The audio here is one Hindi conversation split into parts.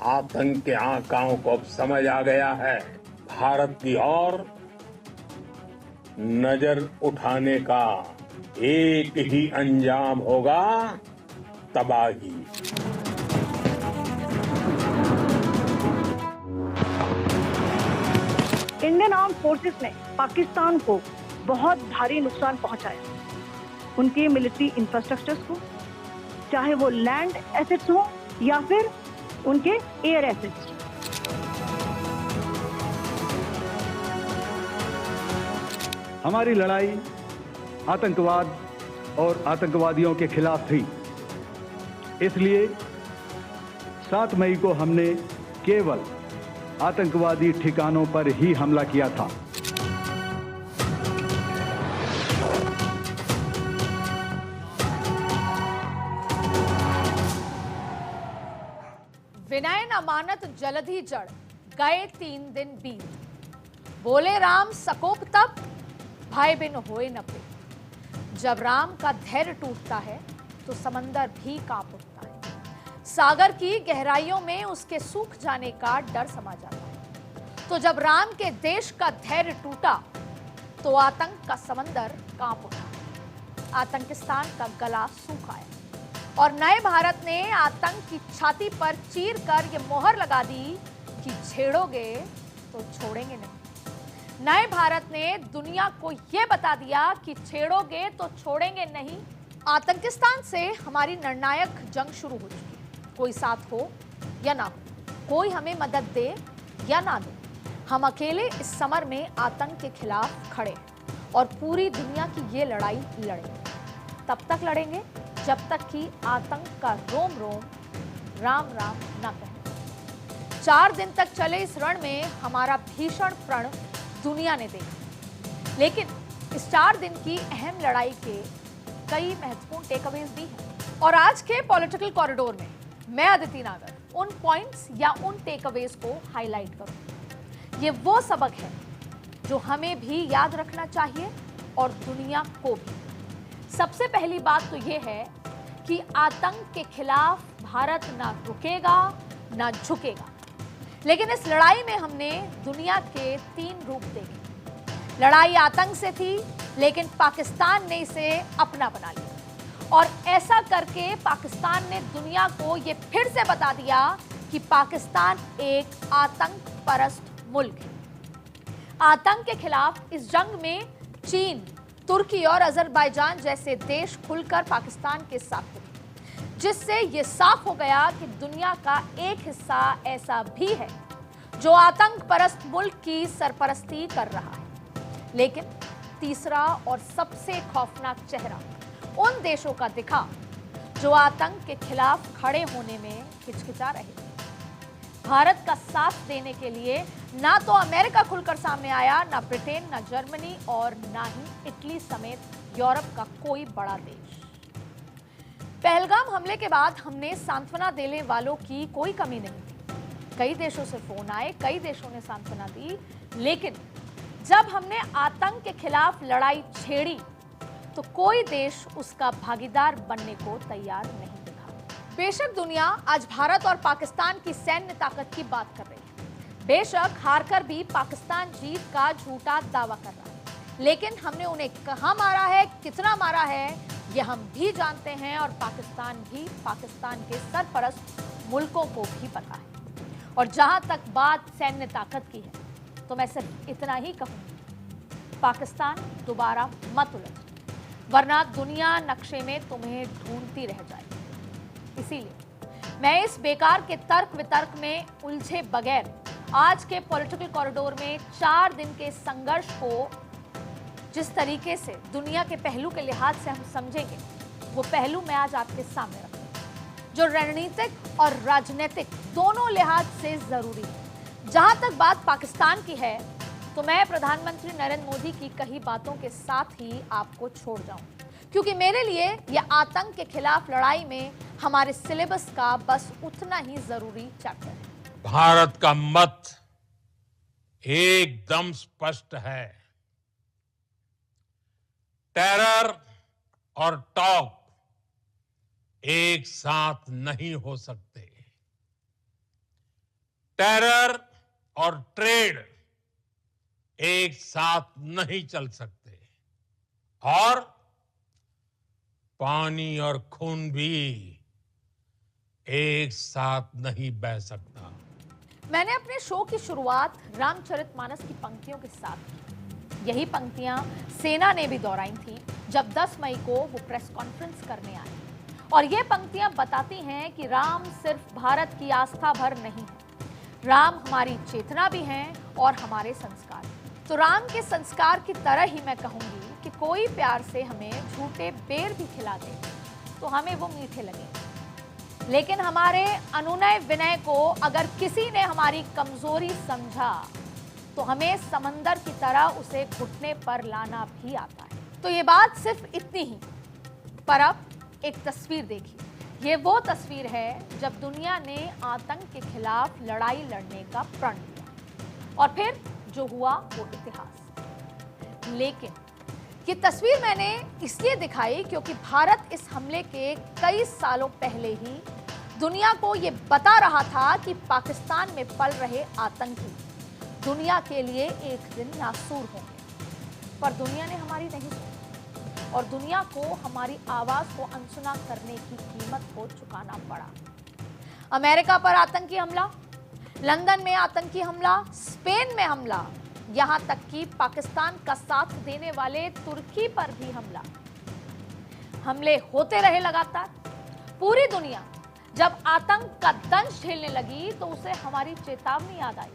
आतंक के आकाओं को अब समझ आ गया है। भारत की ओर नजर उठाने का एक ही अंजाम होगा, तबाही। इंडियन आर्म फोर्सेस ने पाकिस्तान को बहुत भारी नुकसान पहुंचाया, उनके मिलिट्री इंफ्रास्ट्रक्चर्स को, चाहे वो लैंड एसेट्स हो या फिर उनके एयर एसेट्स। हमारी लड़ाई आतंकवाद और आतंकवादियों के खिलाफ थी, इसलिए 7 मई को हमने केवल आतंकवादी ठिकानों पर ही हमला किया था। विनय न मानत जलधि जड़, गए 3 दिन बीत। बोले राम सकोप तब, भय बिन होए न पे। जब राम का धैर्य टूटता है तो समंदर भी कांप उठता है। सागर की गहराइयों में उसके सूख जाने का डर समा जाता है। तो जब राम के देश का धैर्य टूटा तो आतंक का समंदर कांप उठा। आतंकिस्तान का गला सूख आया और नए भारत ने आतंक की छाती पर चीर कर यह मोहर लगा दी कि छेड़ोगे तो छोड़ेंगे नहीं। नए भारत ने दुनिया को यह बता दिया कि छेड़ोगे तो छोड़ेंगे नहीं। आतंकिस्तान से हमारी निर्णायक जंग शुरू हो चुकी है। कोई साथ हो या ना हो, कोई हमें मदद दे या ना दे, हम अकेले इस समर में आतंक के खिलाफ खड़े हैं और पूरी दुनिया की ये लड़ाई लड़ेंगे। तब तक लड़ेंगे जब तक कि आतंक का रोम रोम राम राम ना कहे। 4 दिन तक चले इस रण में हमारा भीषण प्रण दुनिया ने देखा, लेकिन इस 4 दिन की अहम लड़ाई के कई महत्वपूर्ण टेकअवेज भी हैं। और आज के पॉलिटिकल कॉरिडोर में मैं अदिति नागर उन पॉइंट्स या उन टेकअवेज को हाईलाइट करूं। ये वो सबक है जो हमें भी याद रखना चाहिए और दुनिया को भी। सबसे पहली बात तो ये है कि आतंक के खिलाफ भारत ना रुकेगा ना झुकेगा। लेकिन इस लड़ाई में हमने दुनिया के 3 रूप देखे। लड़ाई आतंक से थी, लेकिन पाकिस्तान ने इसे अपना बना लिया और ऐसा करके पाकिस्तान ने दुनिया को ये फिर से बता दिया कि पाकिस्तान एक आतंक परस्त मुल्क है। आतंक के खिलाफ इस जंग में चीन, तुर्की और अजरबैजान जैसे देश खुलकर पाकिस्तान के साथ थे, जिससे ये साफ हो गया कि दुनिया का एक हिस्सा ऐसा भी है जो आतंक परस्त मुल्क की सरपरस्ती कर रहा है। लेकिन तीसरा और सबसे खौफनाक चेहरा उन देशों का दिखा जो आतंक के खिलाफ खड़े होने में हिचकिचा रहे। भारत का साथ देने के लिए ना तो अमेरिका खुलकर सामने आया, ना ब्रिटेन, ना जर्मनी और ना ही इटली समेत यूरोप का कोई बड़ा देश। पहलगाम हमले के बाद हमने सांत्वना देने वालों की कोई कमी नहीं थी। कई देशों से फोन आए, कई देशों ने सांत्वना दी, लेकिन जब हमने आतंक के खिलाफ लड़ाई छेड़ी तो कोई देश उसका भागीदार बनने को तैयार नहीं दिखा। बेशक दुनिया आज भारत और पाकिस्तान की सैन्य ताकत की बात कर रही है, बेशक हारकर भी पाकिस्तान जीत का झूठा दावा कर रहा है, लेकिन हमने उन्हें कहां मारा है, कितना मारा है, ये हम भी जानते हैं और पाकिस्तान भी, पाकिस्तान के सरपरस्त मुल्कों को भी पता है। और जहां तक बात सैन्य ताकत की है तो मैं सिर्फ इतना ही कहूंगी, पाकिस्तान दोबारा मत उलझ, वरना दुनिया नक्शे में तुम्हें ढूंढती रह जाएगी। इसीलिए मैं इस बेकार के तर्क वितर्क में उलझे बगैर आज के पॉलिटिकल कॉरिडोर में 4 दिन के संघर्ष को जिस तरीके से दुनिया के पहलू के लिहाज से हम समझेंगे, वो पहलू मैं आज आपके सामने रखूंगा, जो रणनीतिक और राजनीतिक दोनों लिहाज से जरूरी है। जहां तक बात पाकिस्तान की है तो मैं प्रधानमंत्री नरेंद्र मोदी की कही बातों के साथ ही आपको छोड़ जाऊं, क्योंकि मेरे लिए यह आतंक के खिलाफ लड़ाई में हमारे सिलेबस का बस उतना ही जरूरी चैप्टर है। भारत का मत एकदम स्पष्ट है। टेरर और टॉक एक साथ नहीं हो सकते। टेरर और ट्रेड एक साथ नहीं चल सकते और पानी और खून भी एक साथ नहीं बह सकता। मैंने अपने शो की शुरुआत रामचरितमानस की पंक्तियों के साथ की। यही पंक्तियां सेना ने भी दोहराई थी जब 10 मई को वो प्रेस कॉन्फ्रेंस करने आए। और ये पंक्तियां बताती हैं कि राम सिर्फ भारत की आस्था भर नहीं है, राम हमारी चेतना भी हैं और हमारे संस्कार। तो राम के संस्कार की तरह ही मैं कहूंगी कि कोई प्यार से हमें झूठे बेर भी खिला दे तो हमें वो मीठे लगे, लेकिन हमारे अनुनय विनय को अगर किसी ने हमारी कमजोरी समझा तो हमें समंदर की तरह उसे घुटने पर लाना भी आता है। तो ये बात सिर्फ इतनी ही। पर अब एक तस्वीर देखिए। ये वो तस्वीर है जब दुनिया ने आतंक के खिलाफ लड़ाई लड़ने का प्रण लिया और फिर जो हुआ वो इतिहास। लेकिन ये तस्वीर मैंने इसलिए दिखाई क्योंकि भारत इस हमले के कई सालों पहले ही दुनिया को ये बता रहा था कि पाकिस्तान में पल रहे आतंकी दुनिया के लिए एक दिन नासूर होंगे। पर दुनिया ने हमारी नहीं सुनी और दुनिया को हमारी आवाज को अनसुना करने की कीमत को चुकाना पड़ा। अमेरिका पर आतंकी हमला, लंदन में आतंकी हमला, स्पेन में हमला, यहां तक कि पाकिस्तान का साथ देने वाले तुर्की पर भी हमला। हमले होते रहे लगातार। पूरी दुनिया जब आतंक का दंश झेलने लगी तो उसे हमारी चेतावनी याद आई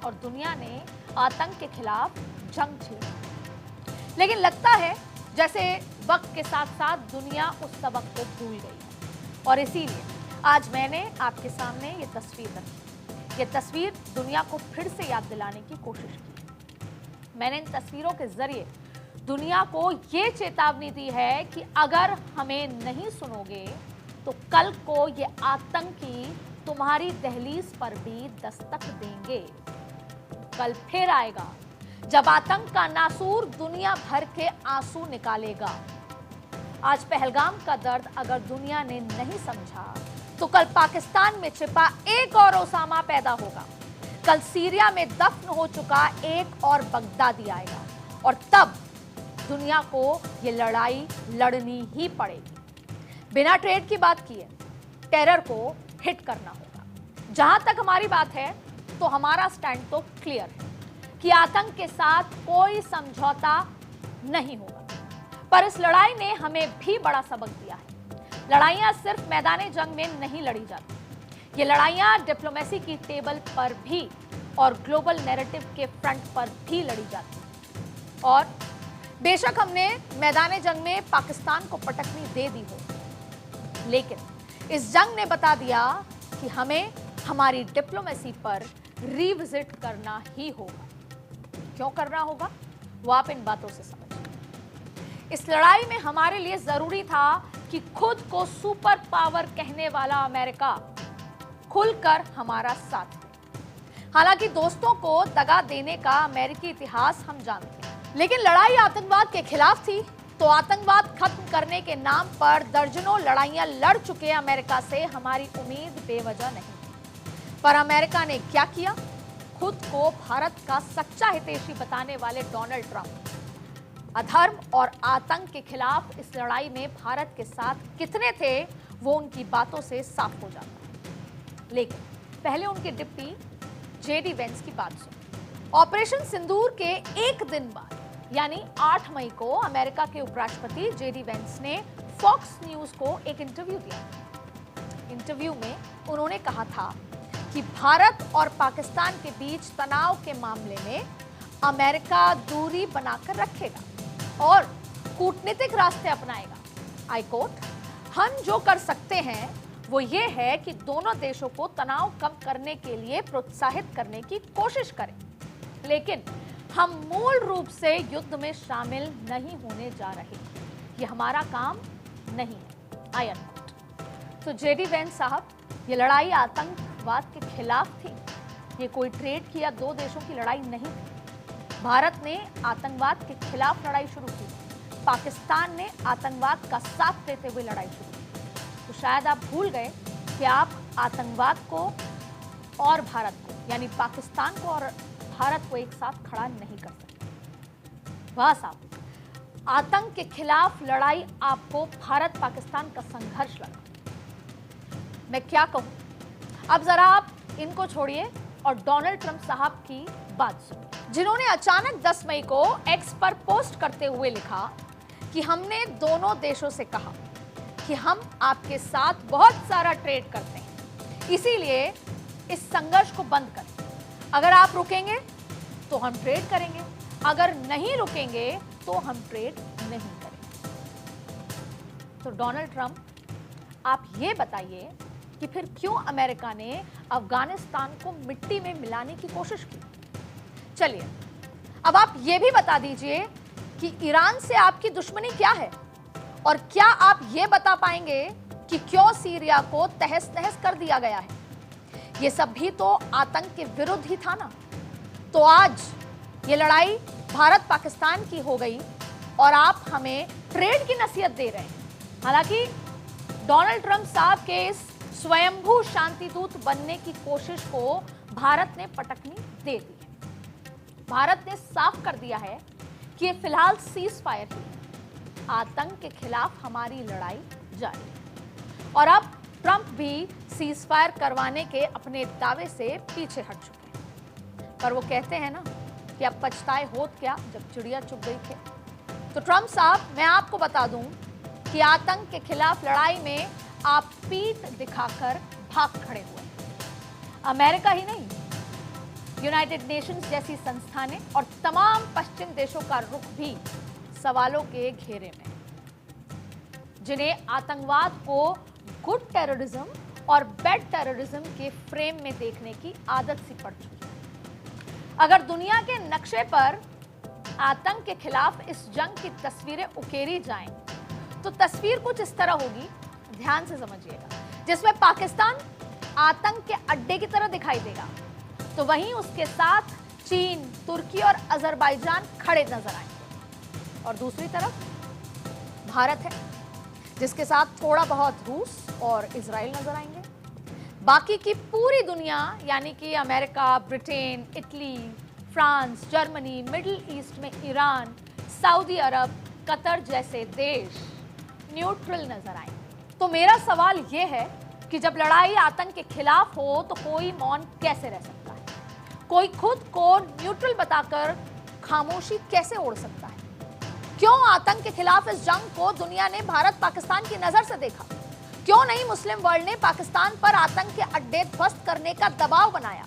और दुनिया ने आतंक के खिलाफ जंग छेड़ी। लेकिन लगता है जैसे वक्त के साथ साथ दुनिया उस सबक को भूल गई और इसीलिए आज मैंने आपके सामने ये तस्वीर रखी। ये तस्वीर दुनिया को फिर से याद दिलाने की कोशिश की। मैंने इन तस्वीरों के जरिए दुनिया को ये चेतावनी दी है कि अगर हमें नहीं सुनोगे तो कल को ये आतंकी तुम्हारी दहलीज पर भी दस्तक देंगे। कल फिर आएगा जब आतंक का नासूर दुनिया भर के आंसू निकालेगा। आज पहलगाम का दर्द अगर दुनिया ने नहीं समझा तो कल पाकिस्तान में छिपा एक और ओसामा पैदा होगा। कल सीरिया में दफन हो चुका एक और बगदादी आएगा और तब दुनिया को ये लड़ाई लड़नी ही पड़ेगी। बिना ट्रेड की बात किए टेरर को हिट करना होगा। जहां तक हमारी बात है तो हमारा स्टैंड तो क्लियर है कि आतंक के साथ कोई समझौता नहीं होगा। पर इस लड़ाई ने हमें भी बड़ा सबक दिया है। लड़ाइयां सिर्फ मैदाने जंग में नहीं लड़ी जाती, ये लड़ाइयां डिप्लोमेसी की टेबल पर भी और ग्लोबल नैरेटिव के फ्रंट पर भी लड़ी जाती। और बेशक हमने मैदाने जंग में पाकिस्तान को पटकनी दे दी हो, लेकिन इस जंग ने बता दिया कि हमें हमारी डिप्लोमेसी पर रिविजिट करना ही होगा। क्यों करना होगा वो आप इन बातों से समझिए। इस लड़ाई में हमारे लिए जरूरी था कि खुद को सुपर पावर कहने वाला अमेरिका खुलकर हमारा साथ दे। हालांकि दोस्तों को दगा देने का अमेरिकी इतिहास हम जानते हैं, लेकिन लड़ाई आतंकवाद के खिलाफ थी तो आतंकवाद खत्म करने के नाम पर दर्जनों लड़ाइयां लड़ चुके अमेरिका से हमारी उम्मीद बेवजह नहीं थी। पर अमेरिका ने क्या किया? खुद को भारत का सच्चा हितैषी बताने वाले डोनाल्ड ट्रंप अधर्म और आतंक के खिलाफ इस लड़ाई में भारत के साथ कितने थे वो उनकी बातों से साफ हो जाता है। लेकिन पहले उनके डिप्टी जेडी वेंस की बात सुनो। ऑपरेशन सिंदूर के एक दिन बाद यानी 8 मई को अमेरिका के उपराष्ट्रपति जेडी वेंस ने फॉक्स न्यूज को एक इंटरव्यू दिया। इंटरव्यू में उन्होंने कहा था कि भारत और पाकिस्तान के बीच तनाव के मामले में अमेरिका दूरी बनाकर रखेगा और कूटनीतिक रास्ते अपनाएगा। आई कोट, हम जो कर सकते हैं वो ये है कि दोनों देशों को तनाव कम करने के लिए प्रोत्साहित करने की कोशिश करें, लेकिन हम मूल रूप से युद्ध में शामिल नहीं होने जा रहे। ये हमारा काम नहीं है। आई अनकोट। तो जेडी वेंस साहब, ये लड़ाई आतंकवाद के खिलाफ थी। ये कोई ट्रेड की या दो देशों की लड़ाई नहीं थी। भारत ने आतंकवाद के खिलाफ लड़ाई शुरू की, पाकिस्तान ने आतंकवाद का साथ देते हुए लड़ाई शुरू की। तो शायद आप भूल गए कि आप आतंकवाद को और भारत को, यानी पाकिस्तान को और भारत को एक साथ खड़ा नहीं कर सकते। वाह साहब, आतंक के खिलाफ लड़ाई आपको भारत पाकिस्तान का संघर्ष लगा। मैं क्या कहूं, अब जरा आप इनको छोड़िए और डोनाल्ड ट्रंप साहब की बात सुनिए, जिन्होंने अचानक 10 मई को एक्स पर पोस्ट करते हुए लिखा कि हमने दोनों देशों से कहा कि हम आपके साथ बहुत सारा ट्रेड करते हैं, इसीलिए इस संघर्ष को बंद करें। अगर आप रुकेंगे तो हम ट्रेड करेंगे, अगर नहीं रुकेंगे तो हम ट्रेड नहीं करेंगे। तो डोनाल्ड ट्रंप, आप ये बताइए कि फिर क्यों अमेरिका ने अफगानिस्तान को मिट्टी में मिलाने की कोशिश की? चलिए, अब आप ये भी बता दीजिए कि ईरान से आपकी दुश्मनी क्या है, और क्या आप ये बता पाएंगे कि क्यों सीरिया को तहस नहस कर दिया गया है? ये सब भी तो आतंक के विरुद्ध ही था ना। तो आज ये लड़ाई भारत पाकिस्तान की हो गई और आप हमें ट्रेड की नसीहत दे रहे हैं। हालांकि डोनाल्ड ट्रंप साहब के इस स्वयंभू शांतिदूत बनने की कोशिश को भारत ने पटकनी दे दी है। भारत ने साफ कर दिया है कि ये फिलहाल सीज फायर ही है, आतंक के खिलाफ हमारी लड़ाई जारी है। और अब ट्रंप भी सीज फायर करवाने के अपने दावे से पीछे हट चुके हैं। पर वो कहते हैं ना कि अब पछताए होत क्या जब चिड़िया चुग गई थे। तो ट्रंप साहब, मैं आपको बता दूं कि आतंक के खिलाफ लड़ाई में आप पीठ दिखाकर भाग खड़े हुए। अमेरिका ही नहीं, यूनाइटेड नेशंस जैसी संस्थानें और तमाम पश्चिम देशों का रुख भी सवालों के घेरे में, जिन्हें आतंकवाद को गुड टेररिज्म और बैड टेररिज्म के फ्रेम में देखने की आदत सी पड़ चुकी है। अगर दुनिया के नक्शे पर आतंक के खिलाफ इस जंग की तस्वीरें उकेरी जाएं, तो तस्वीर कुछ इस तरह होगी, ध्यान से समझिएगा, जिसमें पाकिस्तान आतंक के अड्डे की तरह दिखाई देगा, तो वहीं उसके साथ चीन, तुर्की और अजरबैजान खड़े नजर आएंगे। और दूसरी तरफ भारत है, जिसके साथ थोड़ा बहुत रूस और इजराइल नजर आएंगे। बाकी की पूरी दुनिया, यानी कि America, Britain, Italy, France, Germany, middle east में ईरान, सऊदी अरब, कतर जैसे देश न्यूट्रल नजर आएंगे। तो मेरा सवाल यह है कि जब लड़ाई आतंक के खिलाफ हो तो कोई मौन कैसे रह सकता है? कोई खुद को न्यूट्रल बताकर खामोशी कैसे ओढ़ सकता है? क्यों आतंक के खिलाफ इस जंग को दुनिया ने भारत पाकिस्तान की नजर से देखा? क्यों नहीं मुस्लिम वर्ल्ड ने पाकिस्तान पर आतंक के अड्डे ध्वस्त करने का दबाव बनाया?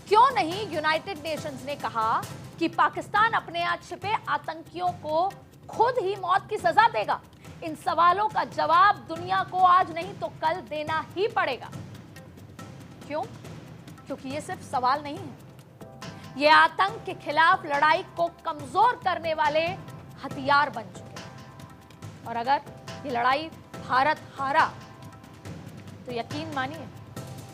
क्यों नहीं यूनाइटेड नेशंस ने कहा कि पाकिस्तान अपने यहाँ छिपे आतंकियों को खुद ही मौत की सजा देगा? इन सवालों का जवाब दुनिया को आज नहीं तो कल देना ही पड़ेगा। क्यों? क्योंकि ये सिर्फ सवाल नहीं है, ये आतंक के खिलाफ लड़ाई को कमजोर करने वाले हथियार बन चुके हैं। और अगर ये लड़ाई भारत हारा तो यकीन मानिए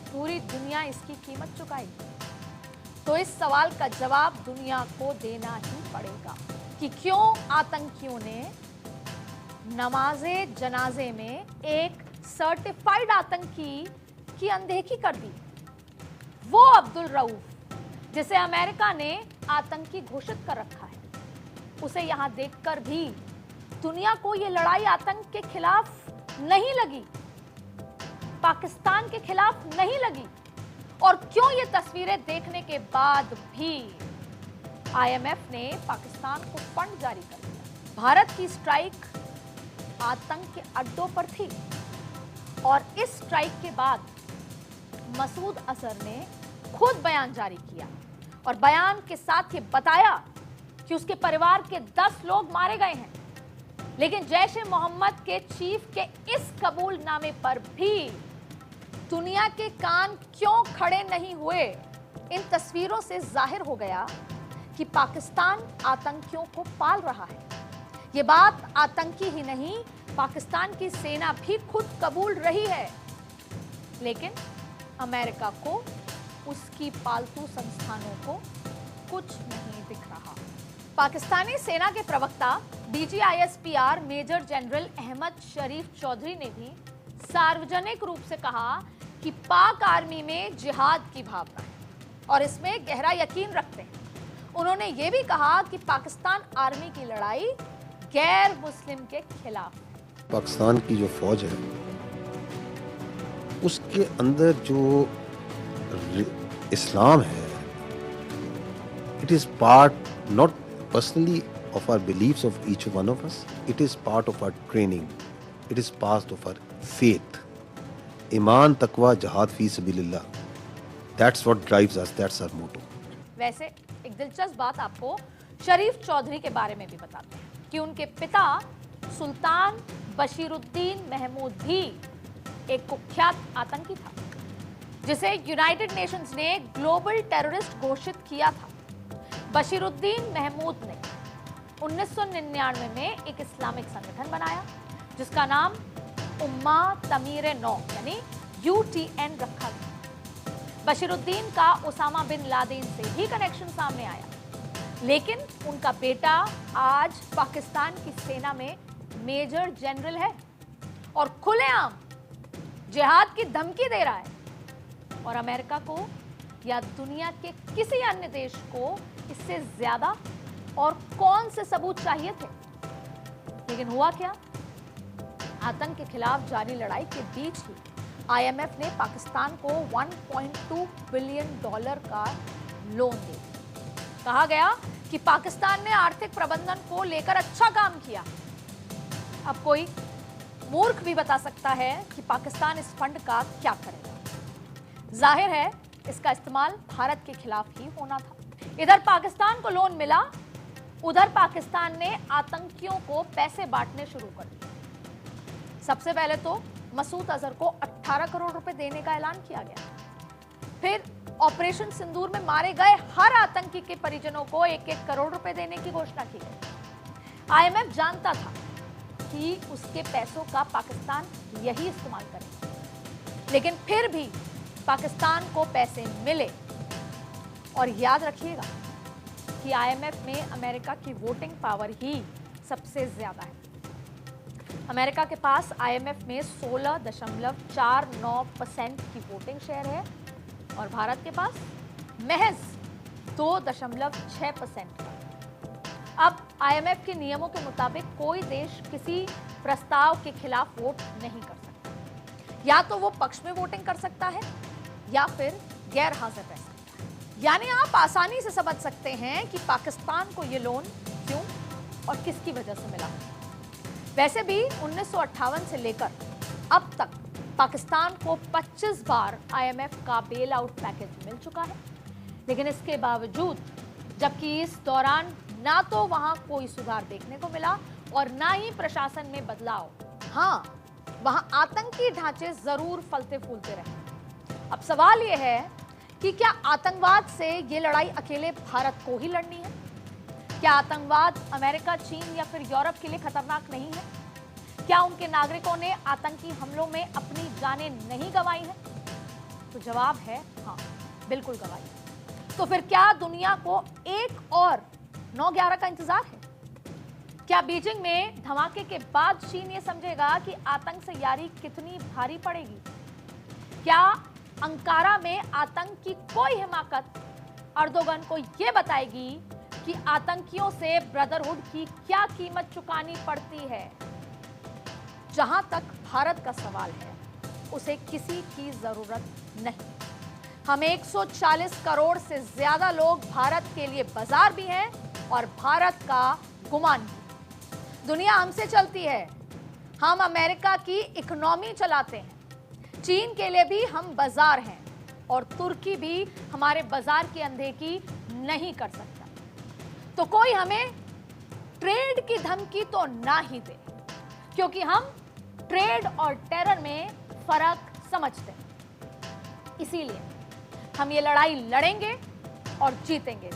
पूरी दुनिया इसकी कीमत चुकाएगी। तो इस सवाल का जवाब दुनिया को देना ही पड़ेगा कि क्यों आतंकियों ने नमाजे जनाजे में एक सर्टिफाइड आतंकी की अनदेखी कर दी। वो अब्दुल रऊफ, जिसे अमेरिका ने आतंकी घोषित कर रखा है, उसे यहां देखकर भी दुनिया को यह लड़ाई आतंक के खिलाफ नहीं लगी, पाकिस्तान के खिलाफ नहीं लगी। और क्यों ये तस्वीरें देखने के बाद भी आईएमएफ ने पाकिस्तान को फंड जारी कर दिया? भारत की स्ट्राइक आतंक के अड्डों पर थी और इस स्ट्राइक के बाद मसूद अजहर ने खुद बयान जारी किया और बयान के साथ ये बताया कि उसके परिवार के 10 लोग मारे गए हैं। लेकिन जैश ए मोहम्मद के चीफ के इस कबूलनामे पर भी दुनिया के कान क्यों खड़े नहीं हुए? इन तस्वीरों से जाहिर हो गया कि पाकिस्तान आतंकियों को पाल रहा है। ये बात आतंकी ही नहीं, पाकिस्तान की सेना भी खुद कबूल रही है। लेकिन अमेरिका को, उसकी पालतू संस्थानों को कुछ नहीं दिख रहा। पाकिस्तानी सेना के प्रवक्ता DGISPR मेजर जनरल अहमद शरीफ चौधरी ने भी सार्वजनिक रूप से कहा कि पाक आर्मी में जिहाद की भावना है और इसमें गहरा यकीन रखते हैं। उन्होंने ये भी कहा कि पाकिस्तान आर्मी की लड़ाई गैर मुस्लिम के खिलाफ है। पाकिस्तान की जो फौज है उसके अंदर जो इस्लाम है, it is part not personally of our beliefs of each one of us. It is part of our training. It is part of our faith. Iman, taqwa, jihad fi sabilillah. That's what drives us. That's our motto. वैसे एक दिलचस्प बात आपको शरीफ चौधरी के बारे में भी बताते हैं कि उनके पिता सुल्तान बशीरुद्दीन महमूद भी एक कुख्यात आतंकी था, जिसे यूनाइटेड नेशंस ने ग्लोबल टेररिस्ट घोषित किया था। बशीरुद्दीन महमूद ने 1999 में एक इस्लामिक संगठन बनाया जिसका नाम उम्मा तमीर-ए-नौ यानी UTN रखा गया। बशीरुद्दीन का उसामा बिन लादेन से भी कनेक्शन सामने आया, लेकिन उनका बेटा आज पाकिस्तान की सेना में मेजर जनरल है और खुलेआम जिहाद की धमकी दे रहा है। और अमेरिका को या दुनिया के किसी अन्य देश को इससे ज्यादा और कौन से सबूत चाहिए थे? लेकिन हुआ क्या? आतंक के खिलाफ जारी लड़ाई के बीच ही IMF ने पाकिस्तान को $1.2 बिलियन का लोन दे दिया। कहा गया कि पाकिस्तान ने आर्थिक प्रबंधन को लेकर अच्छा काम किया। अब कोई मूर्ख भी बता सकता है कि पाकिस्तान इस फंड का क्या करेगा। जाहिर है इसका इस्तेमाल भारत के खिलाफ ही होना था। इधर पाकिस्तान को लोन मिला, उधर पाकिस्तान ने आतंकियों को पैसे बांटने शुरू कर दिए। सबसे पहले तो मसूद अजहर को 18 करोड़ रुपए देने का ऐलान किया गया। फिर ऑपरेशन सिंदूर में मारे गए हर आतंकी के परिजनों को 1-1 करोड़ रुपए देने की घोषणा की गई। IMF जानता था कि उसके पैसों का पाकिस्तान यही इस्तेमाल करेगा, लेकिन फिर भी पाकिस्तान को पैसे मिले। और याद रखिएगा कि IMF में अमेरिका की वोटिंग पावर ही सबसे ज्यादा है। अमेरिका के पास IMF में 16.49% की वोटिंग शेयर है और भारत के पास महज 2.6%। अब IMF के नियमों के मुताबिक कोई देश किसी प्रस्ताव के खिलाफ वोट नहीं कर सकता। या तो वो पक्ष में वोटिंग कर सकता है या फिर गैर हाजिर रह सकता है। यानी आप आसानी से समझ सकते हैं कि पाकिस्तान को ये लोन क्यों और किसकी वजह से मिला। वैसे भी 1958 से लेकर अब तक पाकिस्तान को 25 बार IMF का बेल आउट पैकेज मिल चुका है, लेकिन इसके बावजूद, जबकि इस दौरान ना तो वहां कोई सुधार देखने को मिला और ना ही प्रशासन में बदलाव, हाँ वहां आतंकी ढांचे जरूर फलते फूलते रहे। अब सवाल यह है कि क्या आतंकवाद से ये लड़ाई अकेले भारत को ही लड़नी है? क्या आतंकवाद अमेरिका, चीन या फिर यूरोप के लिए खतरनाक नहीं है? क्या उनके नागरिकों ने आतंकी हमलों में अपनी जानें नहीं गंवाई हैं? तो जवाब है हाँ, बिल्कुल गंवाई है। तो फिर क्या दुनिया को एक और 9/11 का इंतजार है? क्या बीजिंग में धमाके के बाद चीन ये समझेगा कि आतंक से यारी कितनी भारी पड़ेगी? क्या अंकारा में आतंक की कोई हिमाकत अर्दोगन को यह बताएगी कि आतंकियों से ब्रदरहुड की क्या कीमत चुकानी पड़ती है? जहां तक भारत का सवाल है, उसे किसी की जरूरत नहीं। हम 140 करोड़ से ज्यादा लोग भारत के लिए बाजार भी हैं और भारत का गुमान भी। दुनिया हमसे चलती है, हम अमेरिका की इकोनॉमी चलाते हैं। चीन के लिए भी हम बाजार हैं और तुर्की भी हमारे बाजार की अनदेखी नहीं कर सकता। तो कोई हमें ट्रेड की धमकी तो ना ही दे, क्योंकि हम ट्रेड और टेरर में फर्क समझते हैं। इसीलिए हम ये लड़ाई लड़ेंगे और जीतेंगे।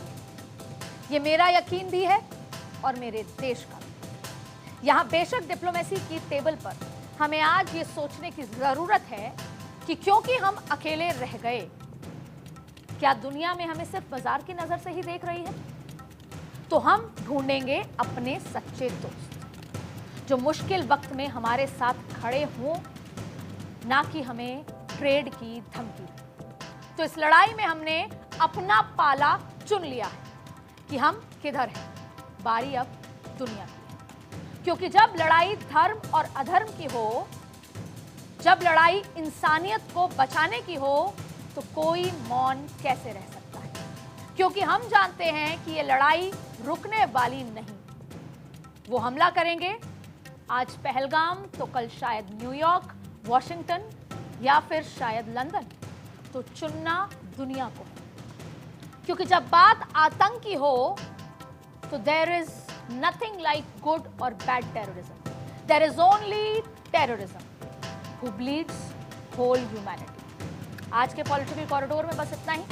ये मेरा यकीन भी है और मेरे देश का भी। यहां बेशक डिप्लोमेसी की टेबल पर हमें आज ये सोचने की जरूरत है कि क्योंकि हम अकेले रह गए, क्या दुनिया में हमें सिर्फ बाजार की नजर से ही देख रही है? तो हम ढूंढेंगे अपने सच्चे दोस्त जो मुश्किल वक्त में हमारे साथ खड़े हों, ना कि हमें ट्रेड की धमकी। तो इस लड़ाई में हमने अपना पाला चुन लिया है कि हम किधर हैं। बारी अब दुनिया की, क्योंकि जब लड़ाई धर्म और अधर्म की हो, जब लड़ाई इंसानियत को बचाने की हो, तो कोई मौन कैसे रह सकता है, क्योंकि हम जानते हैं कि ये लड़ाई रुकने वाली नहीं। वो हमला करेंगे, आज पहलगाम तो कल शायद न्यूयॉर्क, वॉशिंगटन या फिर शायद लंदन। तो चुनना दुनिया को, क्योंकि जब बात आतंक की हो तो there is nothing like good और bad terrorism, there is only terrorism who bleeds whole humanity. आज के पॉलिटिकल कॉरिडोर में बस इतना ही।